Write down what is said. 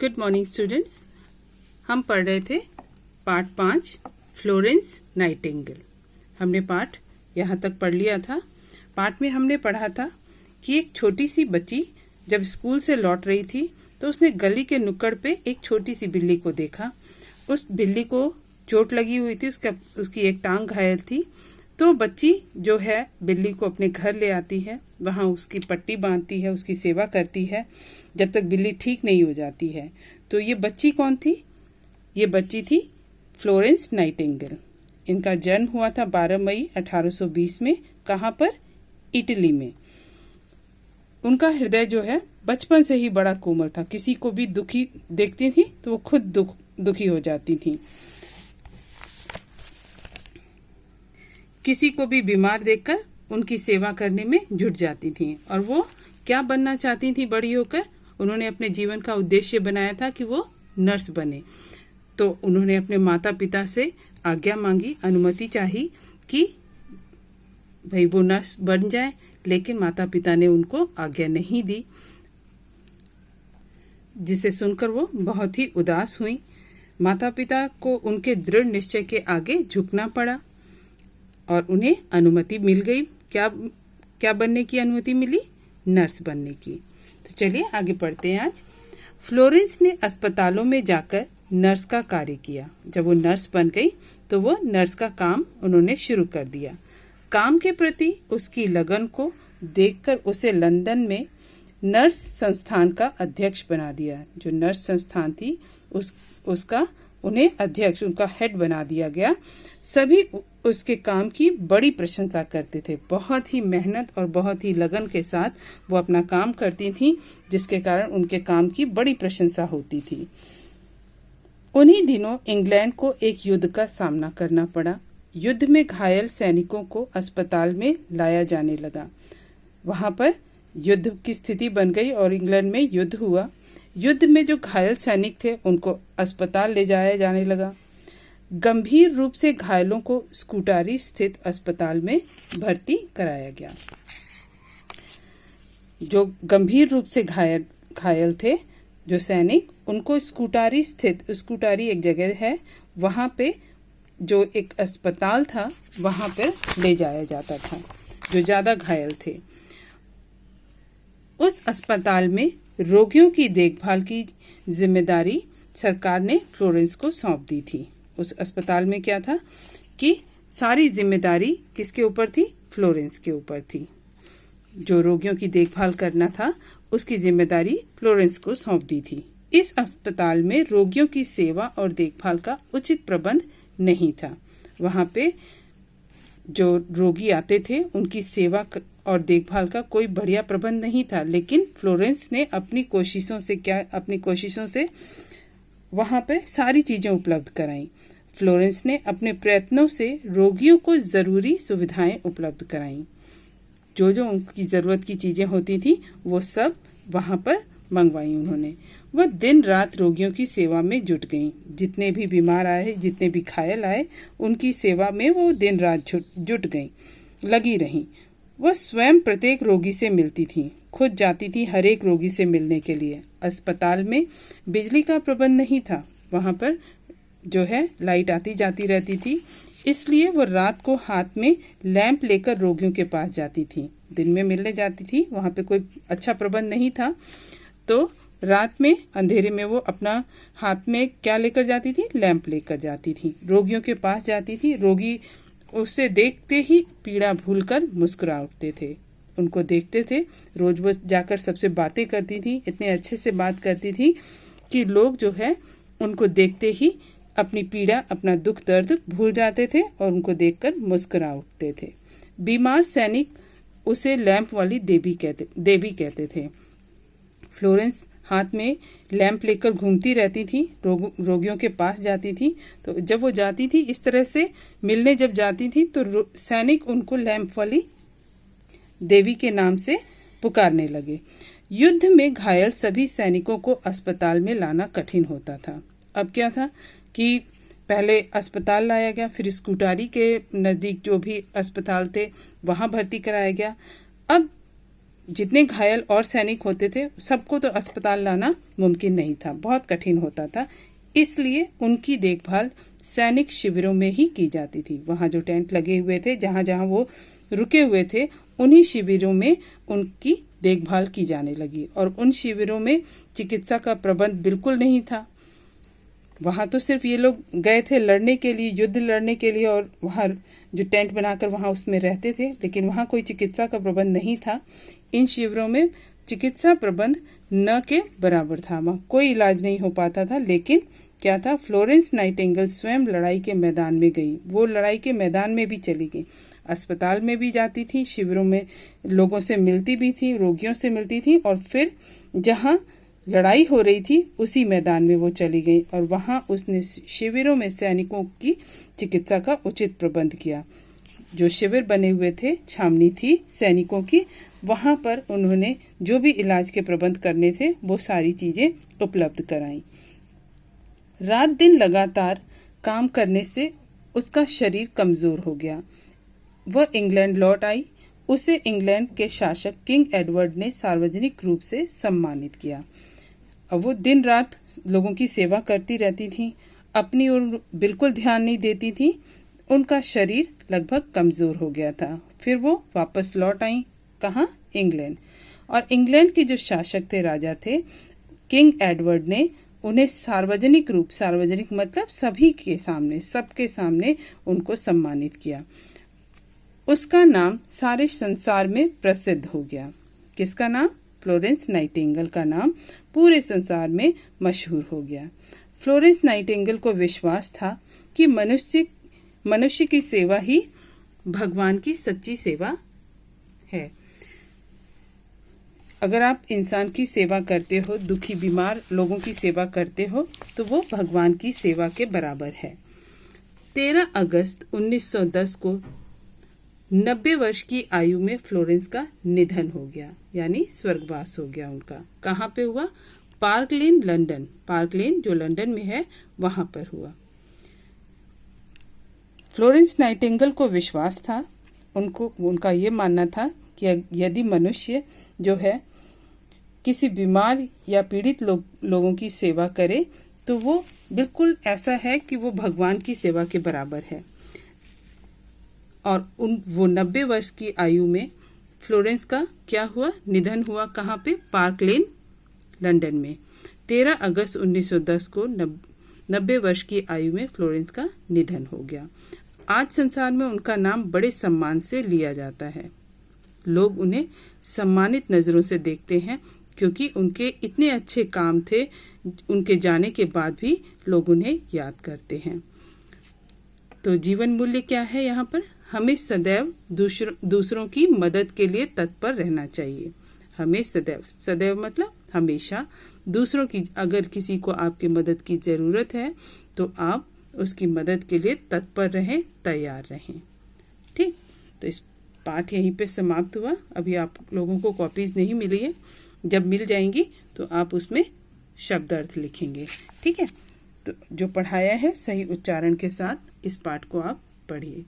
Good morning students. हम पढ़ रहे थे पार्ट 5 फ्लोरेंस नाइटिंगेल। हमने पाठ यहाँ तक पढ़ लिया था। पाठ में हमने पढ़ा था कि एक छोटी सी बच्ची जब स्कूल से लौट रही थी तो उसने गली के नुक्कड़ पे एक छोटी सी बिल्ली को देखा। उस बिल्ली को चोट लगी हुई थी, उसकी एक टांग घायल थी। तो बच्ची जो है बिल्ली को अपने घर ले आती है, वहाँ उसकी पट्टी बांधती है, उसकी सेवा करती है जब तक बिल्ली ठीक नहीं हो जाती है। तो ये बच्ची कौन थी? ये बच्ची थी फ्लोरेंस नाइटिंगेल। इनका जन्म हुआ था 12 मई 1820 में। कहाँ पर? इटली में। उनका हृदय जो है बचपन से ही बड़ा कोमल था। किसी को भी दुखी देखती थी तो वो खुद दुखी हो जाती थी। किसी को भी बीमार देखकर उनकी सेवा करने में जुट जाती थी। और वो क्या बनना चाहती थी बड़ी होकर? उन्होंने अपने जीवन का उद्देश्य बनाया था कि वो नर्स बने। तो उन्होंने अपने माता पिता से आज्ञा मांगी, अनुमति चाही कि भाई वो नर्स बन जाए, लेकिन माता पिता ने उनको आज्ञा नहीं दी, जिसे सुनकर वो बहुत ही उदास हुई। माता पिता को उनके दृढ़ निश्चय के आगे झुकना पड़ा और उन्हें अनुमति मिल गई। क्या बनने की अनुमति मिली? नर्स बनने की। तो चलिए आगे पढ़ते हैं। आज फ्लोरेंस ने अस्पतालों में जाकर नर्स का कार्य किया। जब वो नर्स बन गई तो वो नर्स का काम उन्होंने शुरू कर दिया। काम के प्रति उसकी लगन को देखकर उसे लंदन में नर्स संस्थान का अध्यक्ष बना दिया। जो नर्स संस्थान थी उसका उन्हें अध्यक्ष, उनका हेड बना दिया गया। सभी उसके काम की बड़ी प्रशंसा करते थे। बहुत ही मेहनत और बहुत ही लगन के साथ वो अपना काम करती थी, जिसके कारण उनके काम की बड़ी प्रशंसा होती थी। उन्हीं दिनों इंग्लैंड को एक युद्ध का सामना करना पड़ा। युद्ध में घायल सैनिकों को अस्पताल में लाया जाने लगा। वहाँ पर युद्ध की स्थिति बन गई और इंग्लैंड में युद्ध हुआ। युद्ध में जो घायल सैनिक थे उनको अस्पताल ले जाया जाने लगा। गंभीर रूप से घायलों को स्कूटारी स्थित अस्पताल में भर्ती कराया गया। जो गंभीर रूप से घायल थे जो सैनिक, उनको स्कूटारी एक जगह है, वहाँ पे जो एक अस्पताल था वहाँ पर ले जाया जाता था जो ज़्यादा घायल थे। उस अस्पताल में रोगियों की देखभाल की जिम्मेदारी सरकार ने फ्लोरेंस को सौंप दी थी। उस अस्पताल में क्या था कि सारी जिम्मेदारी किसके ऊपर थी? फ्लोरेंस के ऊपर थी। जो रोगियों की देखभाल करना था उसकी जिम्मेदारी फ्लोरेंस को सौंप दी थी। इस अस्पताल में रोगियों की सेवा और देखभाल का उचित प्रबंध नहीं था। वहाँ पे जो रोगी आते थे उनकी सेवा और देखभाल का कोई बढ़िया प्रबंध नहीं था। लेकिन फ्लोरेंस ने अपनी कोशिशों से वहाँ पे सारी चीज़ें उपलब्ध कराईं। फ्लोरेंस ने अपने प्रयत्नों से रोगियों को ज़रूरी सुविधाएं उपलब्ध कराईं। जो जो उनकी ज़रूरत की चीज़ें होती थी वो सब वहाँ पर मंगवाई उन्होंने। वह दिन रात रोगियों की सेवा में जुट गईं। जितने भी बीमार आए, जितने भी घायल आए, उनकी सेवा में वो दिन रात जुट गईं, लगी रहीं। वह स्वयं प्रत्येक रोगी से मिलती थी, खुद जाती थी हर एक रोगी से मिलने के लिए। अस्पताल में बिजली का प्रबंध नहीं था। वहाँ पर जो है लाइट आती जाती रहती थी, इसलिए वो रात को हाथ में लैंप लेकर रोगियों के पास जाती थी। दिन में मिलने जाती थी, वहाँ पे कोई अच्छा प्रबंध नहीं था, तो रात में अंधेरे में वो अपना हाथ में क्या लेकर जाती थी? लैंप लेकर जाती थी, रोगियों के पास जाती थी। रोगी उसे देखते ही पीड़ा भूलकर मुस्कुरा उठते थे। उनको देखते थे, रोज बस जाकर सबसे बातें करती थी, इतने अच्छे से बात करती थी कि लोग जो है उनको देखते ही अपनी पीड़ा, अपना दुख दर्द भूल जाते थे और उनको देखकर मुस्कुरा उठते थे। बीमार सैनिक उसे लैंप वाली देवी कहते थे। फ्लोरेंस हाथ में लैंप लेकर घूमती रहती थी, रोगियों के पास जाती थी। तो जब वो जाती थी इस तरह से मिलने, जब जाती थी तो सैनिक उनको लैंप वाली देवी के नाम से पुकारने लगे। युद्ध में घायल सभी सैनिकों को अस्पताल में लाना कठिन होता था। अब क्या था कि पहले अस्पताल लाया गया, फिर स्कूटारी के नज़दीक जो भी अस्पताल थे वहाँ भर्ती कराया गया। अब जितने घायल और सैनिक होते थे सबको तो अस्पताल लाना मुमकिन नहीं था, बहुत कठिन होता था। इसलिए उनकी देखभाल सैनिक शिविरों में ही की जाती थी। वहाँ जो टेंट लगे हुए थे, जहाँ जहाँ वो रुके हुए थे, उन्हीं शिविरों में उनकी देखभाल की जाने लगी। और उन शिविरों में चिकित्सा का प्रबंध बिल्कुल नहीं था। वहाँ तो सिर्फ ये लोग गए थे लड़ने के लिए, युद्ध लड़ने के लिए, और वहाँ जो टेंट बनाकर वहाँ उसमें रहते थे, लेकिन वहाँ कोई चिकित्सा का प्रबंध नहीं था। इन शिविरों में चिकित्सा प्रबंध न के बराबर था, वहाँ कोई इलाज नहीं हो पाता था। लेकिन क्या था, फ्लोरेंस नाइटिंगेल स्वयं लड़ाई के मैदान में गई। वो लड़ाई के मैदान में भी चली गई, अस्पताल में भी जाती थी, शिविरों में लोगों से मिलती भी थी, रोगियों से मिलती थी, और फिर जहाँ लड़ाई हो रही थी उसी मैदान में वो चली गई और वहाँ उसने शिविरों में सैनिकों की चिकित्सा का उचित प्रबंध किया। जो शिविर बने हुए थे, छावनी थी सैनिकों की, वहाँ पर उन्होंने जो भी इलाज के प्रबंध करने थे वो सारी चीज़ें उपलब्ध कराई। रात दिन लगातार काम करने से उसका शरीर कमज़ोर हो गया। वह इंग्लैंड लौट आई। उसे इंग्लैंड के शासक किंग एडवर्ड ने सार्वजनिक रूप से सम्मानित किया। अब वो दिन रात लोगों की सेवा करती रहती थी, अपनी ओर बिल्कुल ध्यान नहीं देती थी। उनका शरीर लगभग कमज़ोर हो गया था। फिर वो वापस लौट आई। कहाँ? इंग्लैंड। और इंग्लैंड के जो शासक थे, राजा थे, किंग एडवर्ड ने उन्हें सार्वजनिक रूप, सार्वजनिक मतलब सभी के सामने, सबके सामने उनको सम्मानित किया। उसका नाम सारे संसार में प्रसिद्ध हो गया। किसका नाम? फ्लोरेंस नाइटिंगेल का नाम पूरे संसार में मशहूर हो गया। फ्लोरेंस नाइटिंगेल को विश्वास था कि मनुष्य की सेवा ही भगवान की सच्ची सेवा है। अगर आप इंसान की सेवा करते हो, दुखी बीमार लोगों की सेवा करते हो, तो वो भगवान की सेवा के बराबर है। 13 अगस्त 1910 को 90 वर्ष की आयु में फ्लोरेंस का निधन हो गया, यानी स्वर्गवास हो गया उनका। कहाँ पे हुआ? पार्क लेन, लंदन। पार्क लेन जो लंदन में है, वहाँ पर हुआ। फ्लोरेंस नाइटिंगेल को विश्वास था, उनका ये मानना था कि यदि मनुष्य जो है किसी बीमार या पीड़ित लोगों की सेवा करे तो वो बिल्कुल ऐसा है कि वो भगवान की सेवा के बराबर है। और वो 90 वर्ष की आयु में फ्लोरेंस का क्या हुआ? निधन हुआ। कहाँ पे? पार्क लेन, लंदन में। 13 अगस्त 1910 को 90 वर्ष की आयु में फ्लोरेंस का निधन हो गया। आज संसार में उनका नाम बड़े सम्मान से लिया जाता है। लोग उन्हें सम्मानित नज़रों से देखते हैं क्योंकि उनके इतने अच्छे काम थे। उनके जाने के बाद भी लोग उन्हें याद करते हैं। तो जीवन मूल्य क्या है यहाँ पर? हमें सदैव दूसरों की मदद के लिए तत्पर रहना चाहिए। हमें सदैव मतलब हमेशा दूसरों की, अगर किसी को आपकी मदद की ज़रूरत है तो आप उसकी मदद के लिए तत्पर रहें, तैयार रहें। ठीक, तो इस पाठ यहीं पे समाप्त हुआ। अभी आप लोगों को कॉपीज़ नहीं मिली है, जब मिल जाएंगी तो आप उसमें शब्द अर्थ लिखेंगे। ठीक है, तो जो पढ़ाया है सही उच्चारण के साथ इस पाठ को आप पढ़िए।